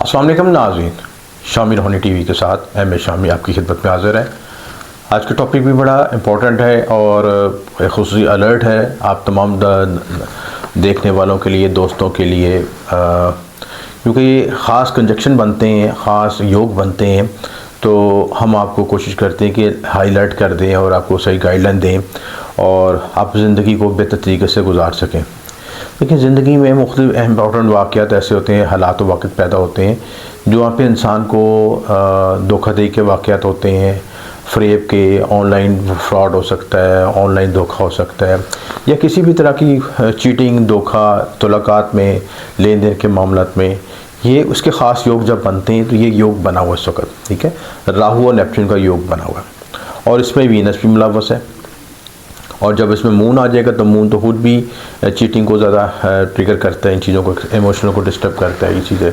अस्सलाम वालेकुम नाज़रीन, शामी रोहानी टीवी के साथ मैं शामी आपकी खिदमत में हाज़िर है। आज का टॉपिक भी बड़ा इम्पोर्टेंट है और एक ख़ुसूसी अलर्ट है आप तमाम देखने वालों के लिए, दोस्तों के लिए, क्योंकि ये ख़ास कंजक्शन बनते हैं, ख़ास योग बनते हैं, तो हम आपको कोशिश करते हैं कि हाईलाइट कर दें और आपको सही गाइडलाइन दें और आप ज़िंदगी को बेहतर तरीके से गुजार सकें। लेकिन ज़िंदगी में मुख्तलिफ़ इम्पोर्टेंट वाक़यात ऐसे होते हैं, हालात व वाक़यात पैदा होते हैं जो वहाँ पे इंसान को धोखाधड़ी के वाक़यात होते हैं, फ़रेब के, ऑनलाइन फ्रॉड हो सकता है, ऑनलाइन धोखा हो सकता है, या किसी भी तरह की चीटिंग, धोखा, मुलाकात में, लेन देन के मामलात में ये उसके ख़ास योग जब बनते हैं तो ये योग बना हुआ इस वक्त, ठीक है, राहु और नेपच्यून का योग बना हुआ है और इसमें वीनस भी मुलव्वस है। और जब इसमें मून आ जाएगा तो मून तो खुद भी चीटिंग को ज़्यादा ट्रिगर करता है, इन चीज़ों को, इमोशनल को डिस्टर्ब करता है ये चीज़ें।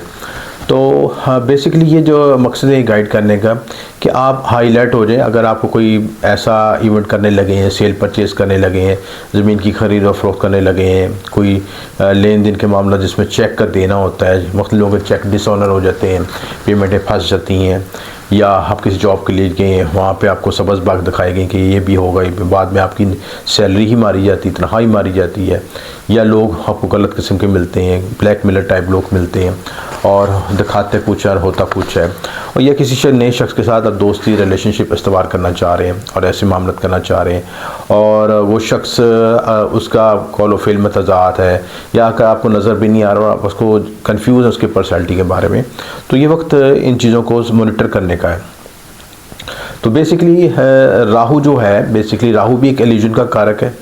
तो बेसिकली ये जो मकसद है गाइड करने का कि आप हाईलाइट हो जाएं। अगर आपको कोई ऐसा इवेंट करने लगे हैं, सेल परचेज़ करने लगे हैं, ज़मीन की खरीद और फरोख्त करने लगे हैं, कोई लेन देन के मामला जिसमें चेक कर देना होता है, मुख्तलिफ लोगों के चेक डिसऑनर हो जाते हैं, पेमेंटें फंस जाती हैं, या आप किसी जॉब के लिए गए हैं, वहाँ पे आपको सबस बाग दिखाई गई कि ये भी होगा, बाद में आपकी सैलरी ही मारी जाती है, तनख्वाही मारी जाती है, या लोग आपको गलत किस्म के मिलते हैं, ब्लैक मेलर टाइप लोग मिलते हैं और दिखाते कुछ और होता कुछ है, और या किसी नए शख्स के साथ आप दोस्ती रिलेशनशिप इस्तेमाल करना चाह रहे हैं और ऐसे मामलत करना चाह रहे हैं और वो शख्स उसका कॉल फेल में तजात है या अगर आपको नज़र भी नहीं आ रहा, आप उसको कन्फ्यूज़ है उसकी पर्सनैलिटी के बारे में, तो ये वक्त इन चीज़ों को मॉनिटर करने का है। तो बेसिकली राहु जो है, बेसिकली राहु भी एक इल्यूजन का कारक है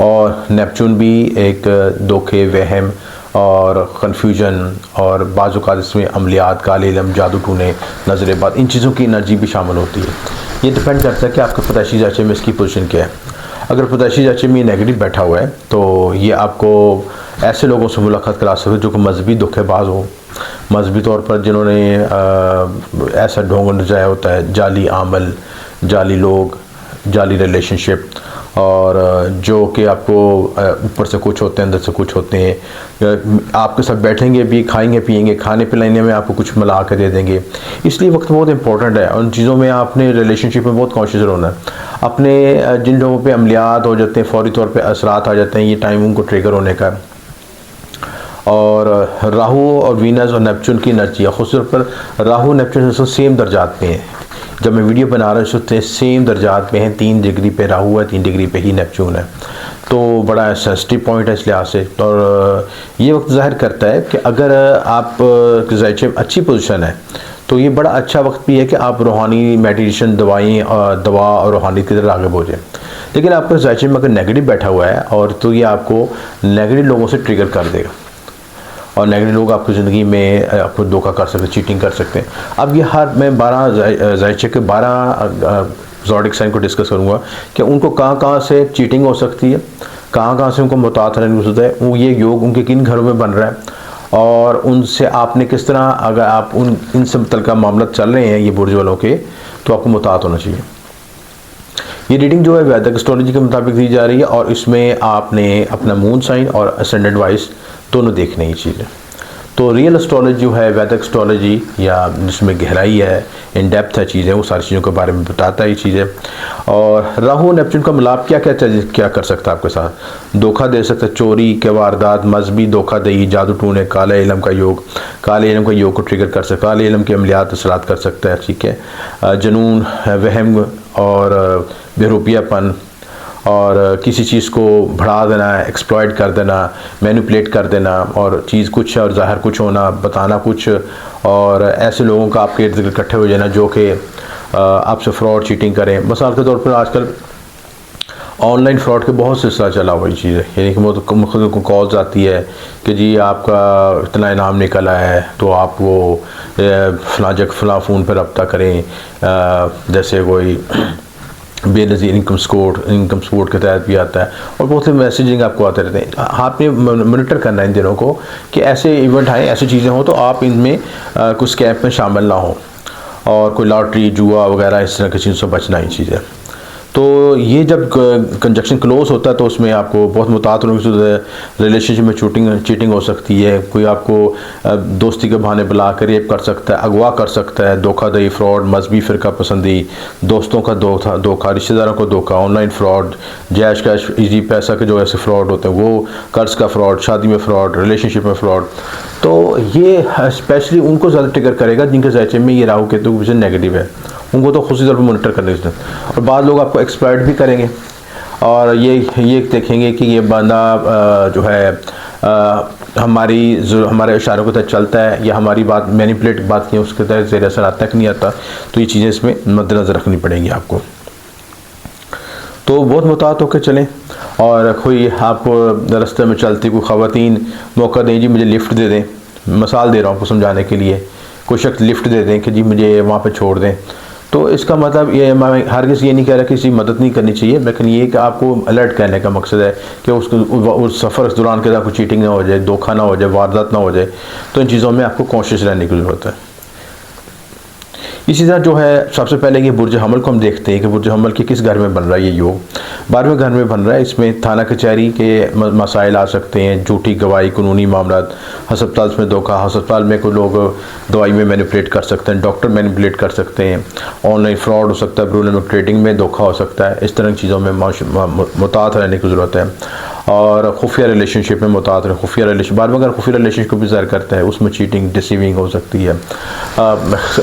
और नेपच्यून भी एक धोखे, वहम और कन्फ्यूजन और बाज़-ओ-क़ात इसमें अमलियात, काले इल्म, जादू टूने, नज़र-ए-बद, इन चीज़ों की एनर्जी भी शामिल होती है। ये डिपेंड करता है कि आपके पैदाइशी जाचे में इसकी पोजीशन क्या है। अगर पैदाइशी जाचे में नेगेटिव बैठा हुआ है तो ये आपको ऐसे लोगों से मुलाकात करा सकते हैं जो कि मजहबी धोखेबाज हो, मजहबी तौर पर जिन्होंने ऐसा ढोंग रचाया होता है, जाली आमल, जाली लोग, जाली रिलेशनशिप, और जो कि आपको ऊपर से कुछ होते हैं, अंदर से कुछ होते हैं, आपके साथ बैठेंगे भी, खाएंगे पिएंगे, खाने पिलाने में आपको कुछ मिला के दे देंगे। इसलिए वक्त बहुत इंपॉर्टेंट है, उन चीज़ों में आपने रिलेशनशिप में बहुत कॉन्शियस रहना है। अपने जिन लोगों पे अमलियात हो जाते हैं, फौरी तौर पे असरात आ जाते हैं, ये टाइम उनको ट्रिगर होने का। और राहु और वीनस और नेपच्यून की एनर्जी है, ख़ुसूस पर राहु नेपच्यून सेम दर्जात में है। जब मैं वीडियो बना रहा हूँ तो सेम दर्जात में है, 3 डिग्री पे राहु है, 3 डिग्री पे ही नेपच्यून है, तो बड़ा सेंसिटिव पॉइंट है इस लिहाज से। और ये वक्त ज़ाहिर करता है कि अगर आप ज़ाहिर अच्छी पोजीशन है तो ये बड़ा अच्छा वक्त भी है कि आप रूहानी मेडिटेशन, दवा और रूहानी की तरफ आगे बढ़ें। लेकिन आपका ज़ाहिर में अगर नेगेटिव बैठा हुआ है और तो ये आपको नेगेटिव लोगों से ट्रिगर कर देगा और नेगेटिव लोग आपकी ज़िंदगी में आपको धोखा कर सकते हैं, चीटिंग कर सकते हैं। अब ये हर मैं 12 ज़ाहिर के 12 ज़ोडिक साइन को डिस्कस करूँगा कि उनको कहाँ से चीटिंग हो सकती है, कहाँ से उनको मुताअत रहने की ज़रूरत है, वो ये योग उनके किन घरों में बन रहा है और उनसे आपने किस तरह, अगर आप इन सब तल का मामला चल रहे हैं ये बुर्ज वालों के, तो आपको मुताअत होना चाहिए। ये रीडिंग जो है वैदिक एस्ट्रोलॉजी के मुताबिक दी जा रही है और इसमें आपने अपना मून साइन और असेंडेंट वाइज दोनों देखने ही चीज़ें। तो रियल एस्ट्रोलॉजी जो है, वैदिक एस्ट्रोलॉजी, या जिसमें गहराई है, इन डेप्थ है चीज़ें, वो सारी चीज़ों के बारे में बताता है ये चीज़ें। और राहु नेपच्यून का मिलाप क्या कर सकता है आपके साथ, धोखा दे सकता है, चोरी के वारदात, मजहबी धोखाधड़ी, जादू टूने, काले इल्म का योग, काले इल्म का योग को ट्रिगर कर सकता है, काले इल्म के अमलियात असरात कर सकता है, ठीक है, जुनून, वहम और बेरूपियापन और किसी चीज़ को बढ़ा देना, एक्सप्लॉइट कर देना, मैनिपुलेट कर देना, और चीज़ कुछ और ज़ाहिर कुछ होना, बताना कुछ, और ऐसे लोगों का आपके इर्द गिर्द इकट्ठे हो जाना जो कि आपसे फ्रॉड, चीटिंग करें। मिसाल के तौर पर आजकल ऑनलाइन फ्रॉड के बहुत सिलसिला चला हुआ ये चीज़ है, यानी कि मुख्तलिफ को कॉल्स आती है कि जी आपका इतना इनाम निकला है तो आप वो फलां फ़ोन पर रब्ता करें, जैसे कोई बेनज़ीर इनकम सपोर्ट के तहत भी आता है, और बहुत से मैसेजिंग आपको आते रहते हैं। आपने मॉनिटर करना है इन दिनों को कि ऐसे इवेंट आए, ऐसी चीज़ें हों तो आप इनमें कुछ स्कैम में शामिल ना हो, और कोई लॉटरी, जुआ वगैरह इस तरह की चीज़ों से बचना ही चीज़ है। तो ये जब कंजक्शन क्लोज होता है तो उसमें आपको बहुत मुताद होने की रिलेशनशिप में चीटिंग हो सकती है। कोई आपको दोस्ती के बहाने बुला कर रेप कर सकता है, अगवा कर सकता है, धोखाधड़ी, फ्रॉड, मजहबी फ़िरका पसंदी, दोस्तों का धोखा, रिश्तेदारों को धोखा, online fraud, Jaish cash easy पैसा के जो ऐसे फ्रॉड होते हैं वो, कर्ज का फ्रॉड, शादी में फ्रॉड, रिलेशनशिप में फ्रॉड। तो ये स्पेशली उनको ज़्यादा ट्रिगर करेगा जिनके ज़ायचे में ये राहु केतु की विजन नेगेटिव है, उनको तो खुशी तौर पर मोनिटर करने की। और बाद लोग आपको एक्सप्लॉइट भी करेंगे और ये देखेंगे कि ये बंदा जो है हमारे इशारों के तहत चलता है या हमारी बात मैनिपुलेट बात की उसके तहत ज़ेर असर आता है कि नहीं आता। तो ये चीज़ें इसमें मद्देनज़र रखनी पड़ेंगी आपको। तो बहुत मुतात होकर चलें। और कोई आपको रास्ते में चलती कोई ख़वातीन मौका दें, जी मुझे लिफ्ट दे दें, मिसाल दे रहा हूँ आपको समझाने के लिए, कोई शख्स लिफ्ट दे दें कि जी मुझे वहाँ पे छोड़ दें, तो इसका मतलब ये, मैं हर किसी ये नहीं कह रहा कि किसी मदद नहीं करनी चाहिए, लेकिन ये कि आपको अलर्ट करने का मकसद है कि उसको उस सफ़र के दौरान के कोई चीटिंग ना हो जाए, धोखा ना हो जाए, वारदात ना हो जाए। तो इन चीज़ों में आपको कॉन्शियस रहने की ज़रूरत है। इसी तरह जो है सबसे पहले ये बुर्ज हमल को हम देखते हैं कि बुर्ज हमल के किस घर में बन रहा है ये योग। 12वें घर में बन रहा है। इसमें थाना कचहरी के मसाइल आ सकते हैं, झूठी गवाही, कानूनी मामला, हस्पताल में धोखा, हस्पताल में कोई लोग दवाई में मैनिपुलेट कर सकते हैं, डॉक्टर मैनिपुलेट कर सकते हैं, ऑनलाइन फ्रॉड हो सकता है, ब्रूनल ट्रेडिंग में धोखा हो सकता है। इस तरह की चीज़ों में मुतात रहने की ज़रूरत है। और खुफिया रिलेशनशिप में मुतात रहे, खुफिया रिलेशन बाद में अगर खुफिया रिलेशनशिप को भी ज़ाहिर करता है उसमें चीटिंग, डिसीविंग हो सकती है।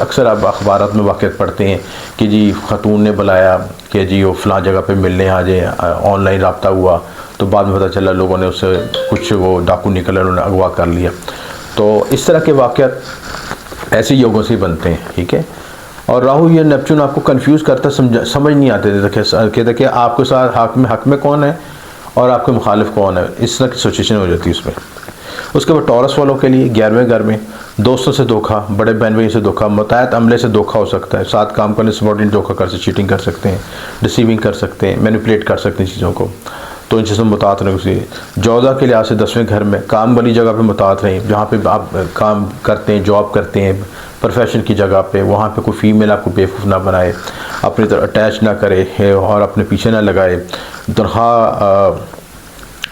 अक्सर आप अखबारात में वाक़यात पढ़ते हैं कि जी खातून ने बुलाया कि जी वो फ़लाँ जगह पे मिलने आ जाए, ऑनलाइन रब्ता हुआ, तो बाद में पता चला लोगों ने उससे कुछ वो डाकू निकले, उन्होंने अगवा कर लिया। तो इस तरह के वाक़यात ऐसे योगों से बनते हैं, ठीक है। और राहु या नेपच्यून आपको कंफ्यूज करता, समझ नहीं आते थे कि आपके साथ हक में कौन है और आपके मुखालिफ कौन है, इस तरह की सिचुएशन हो जाती है उसमें। उसके बाद टॉरस वालों के लिए 11वें घर में दोस्तों से धोखा, बड़े बहन भाई से धोखा, मुतहद अमले से धोखा हो सकता है, साथ काम करने से सबॉर्डिनेट धोखा कर सकते, चीटिंग कर सकते हैं, डिसीविंग कर सकते हैं, मैनिपुलेट कर सकते हैं चीज़ों को। तो इन चीज़ों में मुतात रहें। उसी जौज़ा के लिहाज से 10वें घर में काम वाली जगह पे मुतात रहें, जहाँ पे आप काम करते हैं, जॉब करते हैं, प्रोफेशन की जगह पे, वहाँ पे कोई फीमेल आपको बेवकूफ़ ना बनाए, अपनी तरह अटैच ना करे और अपने पीछे ना लगाए।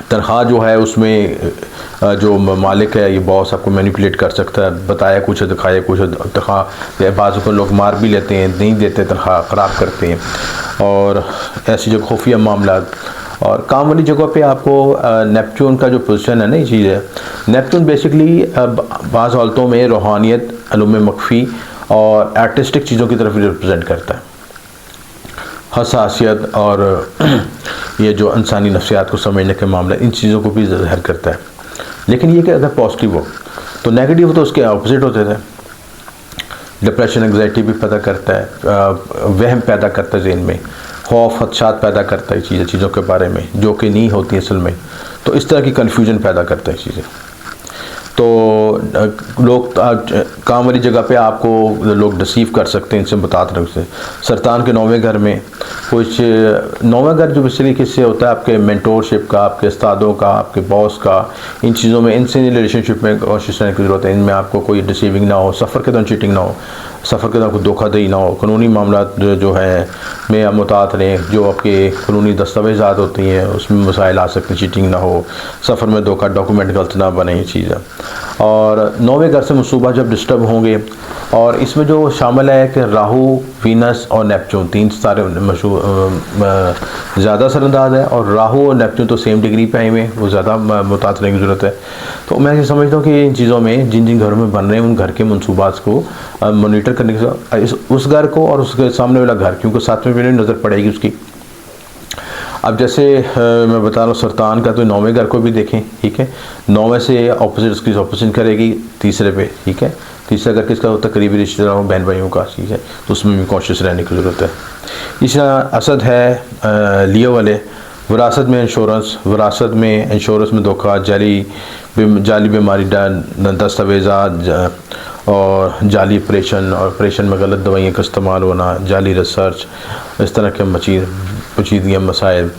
तनख्वाह जो है उसमें जो मालिक है, ये बॉस आपको मैनिपुलेट कर सकता है, बताया कुछ है दिखाया कुछ है। तनख्वाह बाज़ को लोग मार भी लेते हैं, नहीं देते, तनख्वाह ख़राब करते हैं। और ऐसी जो खुफिया मामला और काम वाली जगह पे आपको नेपच्यून का जो पोजीशन है ना, ये चीज़ है। नेपच्यून बेसिकली बाज़ हालतों में रूहानियत, अलूम मख्फी और आर्टिस्टिक चीज़ों की तरफ रिप्रेजेंट करता है, हसासियत और ये जो इंसानी नफ्सियात को समझने के मामला, इन चीज़ों को भी ज़ाहिर करता है। लेकिन ये कि अगर पॉजिटिव हो तो नेगेटिव हो तो उसके अपोजिट होते थे। डिप्रेशन, एंग्जाइटी भी पैदा करता है, वहम पैदा करता है, ज़हन में खौफ, खदशात पैदा करता है चीज़ों के बारे में जो कि नहीं होती असल में। तो इस तरह की कन्फ्यूजन पैदा करता है चीज़ें। तो लोग काम वाली जगह पे आपको लोग डिसीव कर सकते हैं, इनसे मुतात रहे से। सरतान के 9वें घर में कुछ 9वां घर जो इस तरीके से होता है आपके मेंटोरशिप का, आपके उस्तादों का, आपके बॉस का, इन चीज़ों में, इनसे रिलेशनशिप में कोशिश करने की ज़रूरत है। इनमें आपको कोई डिसीविंग ना हो, सफ़र के दौरान चीटिंग ना हो, सफ़र के दौरान कोई धोखाधड़ी ना हो, कानूनी मामला जो है में आप मुतात रहें, जो आपके कानूनी दस्तावेज़ात होती हैं उसमें मसाइल आ सकते हैं, चीटिंग ना हो, सफ़र में धोखा, डॉक्यूमेंट गलत ना बने, ये चीज़ है। और 9वें घर से मनसूबा जब डिस्टर्ब होंगे, और इसमें जो शामिल है कि राहु, वीनस और नेपच्यून, 3 सितारे ज़्यादा असरअंदाज है, और राहु और नेपच्यून तो सेम डिग्री पे आए हुए हैं, वो ज़्यादा मुतात रहने की ज़रूरत है। तो मैं ये समझता हूँ कि इन चीज़ों में जिन जिन घरों में बन रहे हैं उन घर के मनसूबात को मॉनिटर करने के, उस घर को और उसके सामने वाला घर, क्योंकि साथ में भी नज़र पड़ेगी उसकी। अब जैसे मैं बता रहा हूँ सरतान का, तो 9वें घर को भी देखें, ठीक है। 9वें से ऑपोजिट उसकी ऑपोजिशन करेगी तीसरे पे, ठीक है। तीसरा घर किसका होता है? करीबी रिश्तेदारों, बहन भाइयों का, ठीक है। तो उसमें भी कॉन्शियस रहने की ज़रूरत है। इस तरह असद है लियो वाले, विरासत में इंश्योरेंस, विरासत में इंश्योरेंस में धोखा, जाली बीमारी, दस्तावेज़ात और जाली ऑपरेशन, और ऑपरेशन में गलत दवाइयों का इस्तेमाल होना, जाली रिसर्च, इस तरह के पेचीदगी मसाइल।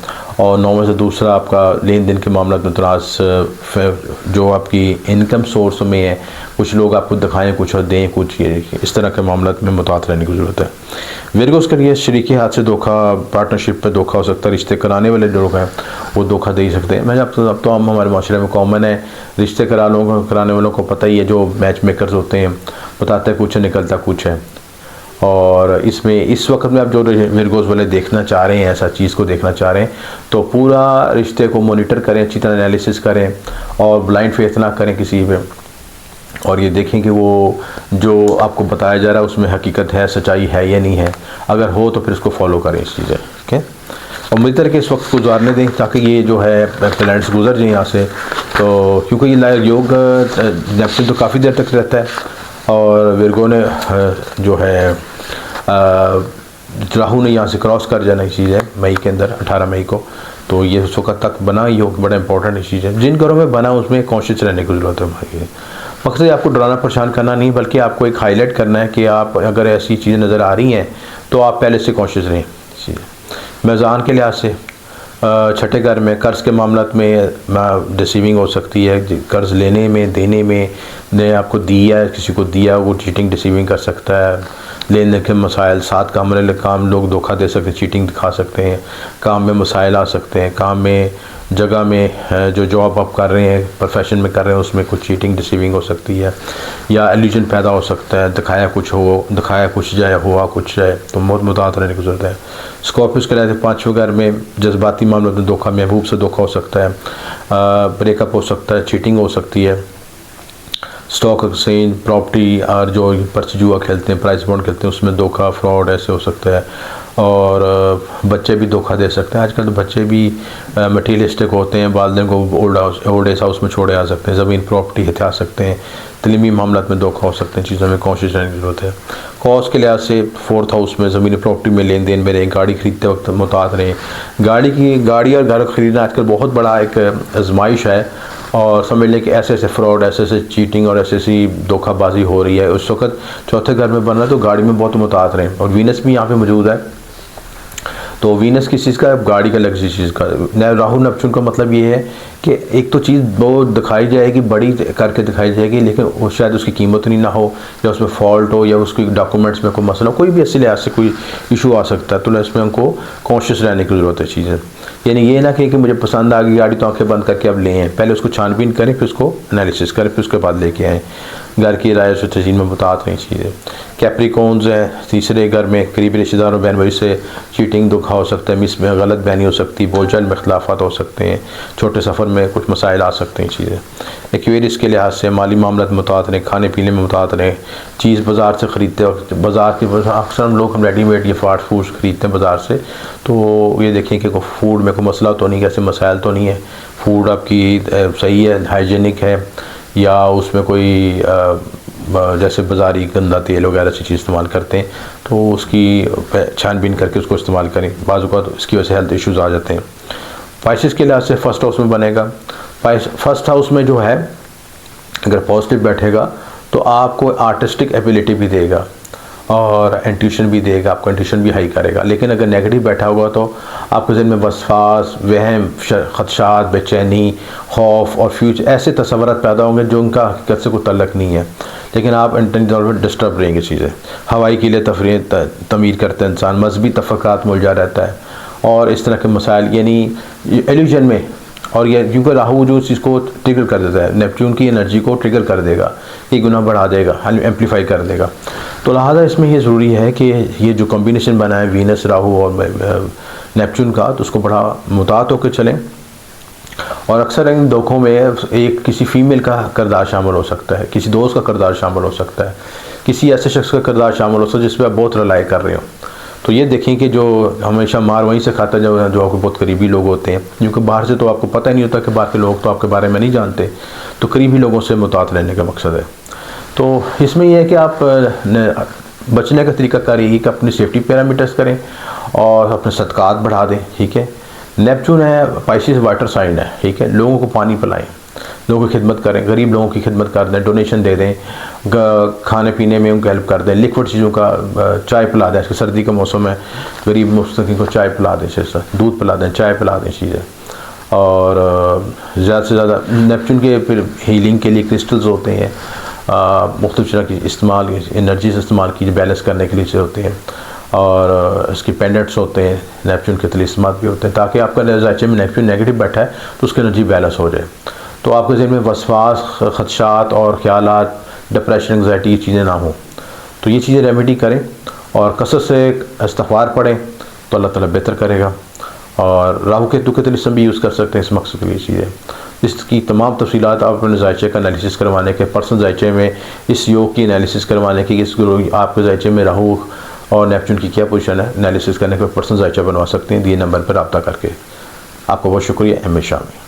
और 9 में से दूसरा आपका लेन देन के मामला में तनाज़, जो आपकी इनकम सोर्स में है, कुछ लोग आपको दिखाएं कुछ और दें कुछ, ये इस तरह के मामला में मुतात रहने की ज़रूरत है। विरगोस के लिए शरीके हाथ से धोखा, पार्टनरशिप पे धोखा हो सकता है, रिश्ते कराने वाले लोग हैं वो धोखा दे ही सकते हैं। मैं अब तो हम हमारे माशरे में कॉमन है, रिश्ते कराने वालों को पता ही है, जो मैच मेकर्स होते हैं बताते हैं कुछ है निकलता कुछ है। और इसमें इस वक्त में आप जो विरगोस वाले देखना चाह रहे हैं, ऐसा चीज़ को देखना चाह रहे हैं, तो पूरा रिश्ते को मॉनिटर करें, अच्छी तरह एनालिसिस करें और ब्लाइंड फेथ ना करें किसी पे, और ये देखें कि वो जो आपको बताया जा रहा है उसमें हकीकत है, सच्चाई है या नहीं है। अगर हो तो फिर इसको फॉलो करें इस चीज़ें, ठीक है। और मुझे तरह के इस वक्त गुजारने दें ताकि ये जो है प्लैनेट्स गुजर जाए यहाँ से, तो क्योंकि ये योग नेपच्यून तो काफ़ी देर तक रहता है और विरगो ने जो है राहु ने यहाँ से क्रॉस कर जाना चीज़ है मई के अंदर, 18 मई को। तो ये उस वक्त तक बना योग बड़ा इंपॉर्टेंट चीज़ है। जिन घरों में बना उसमें कॉन्शियस रहने की ज़रूरत है भाई। मकसद आपको डराना परेशान करना नहीं, बल्कि आपको एक हाईलाइट करना है कि आप अगर ऐसी चीज़ें नज़र आ रही हैं तो आप पहले से कॉन्शियस रहें। मेज़ान के लिहाज से छठे घर में कर्ज़ के मामला में डिसीविंग हो सकती है, कर्ज़ लेने में देने में, ने आपको दिया है किसी को दिया वो चीटिंग डिसीविंग कर सकता है। लेन देन के मसाइल, साथ काम वाले काम लोग धोखा दे सकते हैं, चीटिंग दिखा सकते हैं, काम में मसाइल आ सकते हैं, काम में जगह में जो जॉब आप कर रहे हैं प्रोफेशन में कर रहे हैं उसमें कुछ चीटिंग डिसीविंग हो सकती है, या एल्यूजन पैदा हो सकता है, दिखाया कुछ जाए हुआ कुछ जाए, तो बहुत मुतात रहने की ज़रूरत है। स्कॉर्पियो के लिए 5वें घर में जज्बाती मामलों में धोखा, महबूब से धोखा हो सकता है, ब्रेकअप हो सकता है, चीटिंग हो सकती है, स्टॉक एक्सचेंज, प्रॉपर्टी और जो पर्ची जुआ खेलते हैं, प्राइस बॉन्ड खेलते हैं उसमें धोखा फ्रॉड ऐसे हो सकता है। और बच्चे भी धोखा दे सकते हैं। आजकल तो बच्चे भी मटीरियलिस्टिक होते हैं, वालिदैन को ओल्ड एज हाउस में छोड़े आ सकते हैं, ज़मीन प्रॉपर्टी हथिया सकते हैं, तलीमी मामला में धोखा हो सकते हैं। चीज़ों में कोशिश रहने की ज़रूरत है। कॉज के लिहाज से 4th हाउस में ज़मीनी प्रॉपर्टी में लेन देन में रहें, गाड़ी खरीदते वक्त मुतात रहें। गाड़ी और घर खरीदना आजकल बहुत बड़ा एक आजमाइश है, और समझ लें कि ऐसे ऐसे फ्रॉड, ऐसे चीटिंग और ऐसी धोखाबाजी हो रही है। उस वक्त चौथे घर में बन रहा है तो गाड़ी में बहुत मुतात रहें। और वीनस भी यहाँ पे मौजूद है, तो वीनस किस चीज़ का, गाड़ी का अलग चीज़ का। राहु नेपच्यून का मतलब ये है कि एक तो चीज़ वो दिखाई जाएगी, बड़ी करके दिखाई जाएगी, लेकिन वो शायद उसकी कीमत नहीं ना हो, या उसमें फॉल्ट हो, या उसके डॉक्यूमेंट्स में कोई मसला हो, कोई भी ऐसे लिहाज से कोई इशू आ सकता है। तो इसमें हमको कॉन्शियस रहने की ज़रूरत है चीज़ें। यानी ये ना कि मुझे पसंद आ गई गाड़ी तो आंखें बंद करके अब ले आएँ, पहले उसको छानबीन करें, फिर उसको एनालिसिस करें, फिर उसके बाद लेके आएँ। घर की राय से तजीन में बतात रही चीज़ें। कैप्रिकॉन्स हैं, तीसरे घर में करीबी रिश्तेदारों बहन भाई से चीटिंग धोखा हो सकता है, मिस में गलत बहनी हो सकती है, बोलचाल में इख्तलाफात हो सकते हैं, छोटे सफ़र में कुछ मसाइल आ सकते हैं चीज़ें। एक्वेरियस के लिहाज से माली मामला में मुतात रहें, खाने पीने में मुतात रहें, चीज़ बाज़ार से ख़रीदते वक्त, बाज़ार के अक्सर हम लोग रेडीमेड या फास्ट फूड ख़रीदते हैं बाज़ार से, तो ये देखें कि फूड में कोई मसला तो नहीं, कैसे मसाइल तो नहीं है, फूड आपकी सही है, हाइजीनिक है, या उसमें कोई जैसे बाज़ारी गंदा तेल वगैरह से चीज़ इस्तेमाल करते हैं, तो उसकी छानबीन करके उसको इस्तेमाल करें। बाज़ औक़ात इसकी वजह से हेल्थ इश्यूज़ आ जाते हैं। पाइसेस के लिहाज से 1st हाउस में बनेगा। 1st हाउस में जो है अगर पॉजिटिव बैठेगा तो आपको आर्टिस्टिक एबिलिटी भी देगा और इंट्यूशन भी देगा, आपको इंट्यूशन भी हाई करेगा। लेकिन अगर नेगेटिव बैठा होगा तो आपके ज़हन में वसवास, वहम, खदशात, बेचैनी, खौफ और फ्यूचर ऐसे तस्वुरात पैदा होंगे जो उनका हकीकत से कोई तल्लुक़ नहीं है, लेकिन आप इंटेलिजेंट डिस्टर्ब रहेंगे चीज़ें। हवाई के लिए तफरीह तमीर करते हैं इंसान, मजहबी तफ़क़ात मुलझा रहता है, और इस तरह के मसाइल यानी एल्यूजन में। और ये क्योंकि राहु जो चीज़ को ट्रिगर कर देता है, नेपच्यून की एनर्जी को ट्रिगर कर देगा, ये गुना बढ़ा देगा, एम्पलीफाई कर देगा। तो लिहाजा इसमें ये ज़रूरी है कि ये जो कॉम्बिनेशन बना है वीनस, राहु और नेपच्यून का, तो उसको बड़ा मुतात होकर चलें। और अक्सर इन धोखों में एक किसी फीमेल का किरदार शामिल हो सकता है, किसी दोस्त का किरदार शामिल हो सकता है, किसी ऐसे शख्स का किरदार शामिल हो सकता है जिस पर आप बहुत रिलाई कर रहे हो। तो ये देखें कि जो हमेशा मार वहीं से खाता है जो आपको बहुत करीबी लोग होते हैं, क्योंकि बाहर से तो आपको पता ही नहीं होता कि बाहर के लोग तो आपके बारे में नहीं जानते, तो करीबी लोगों से मुतात रहने का मकसद है। तो इसमें यह है कि आप बचने का तरीक़ाकार यही कि अपनी सेफ्टी पैरामीटर्स करें और अपने सदक़ात बढ़ा दें, ठीक है। नेपच्यून है, पाइसेस वाटर साइन है, ठीक है। लोगों को पानी पिलाएं, लोगों की खिदमत करें, गरीब लोगों की खिदमत कर दें, डोनेशन दे दें, खाने पीने में उनको हेल्प कर दें, लिक्विड चीज़ों का चाय पिला दें। इसके सर्दी का मौसम है, गरीब मुस्तकीन को चाय पिला दें, दूध पिला दें, चाय पिला दें चीज़ें। और ज़्यादा से ज़्यादा नेपच्यून के फिर हीलिंग के लिए क्रिस्टल्स होते हैं, मुख्तलिफ़ तरह की इस्तेमाल एनर्जी से इस्तेमाल की बैलेंस करने के लिए चीज़ें होती हैं। और इसके पेंडेंट्स होते हैं नेपच्यून के तलिस्मात भी होते हैं, ताकि आपका जायचे में नेपच्यून नेगेटिव बैठा है तो उसकी एनर्जी बैलेंस हो जाए, तो आपके ज़हन में वसवास, खदशात और ख्यालात, डिप्रेशन, एंग्जाइटी ये चीज़ें ना हों। तो ये चीज़ें रेमेडी करें और कसरत से इस्तिग़फ़ार पढ़ें तो अल्लाह ताला बेहतर करेगा। और राहु केतु के तलिस्म भी यूज़ कर सकते हैं इस मकसद के लिए चीज़ें। इसकी तमाम तफसीलात आप अपने जायचे का एनालिसिस करवाने के, पर्सनल जायचे में इस योग की एनालिसिस करवाने की, इस आपके जायचे में राहु और नेपच्यून की क्या पोजीशन है, एनालिसिस करने के पर्सनल जायचा बनवा सकते हैं दिए नंबर पर रब्ता करके। आपका बहुत शुक्रिया। M A Shami.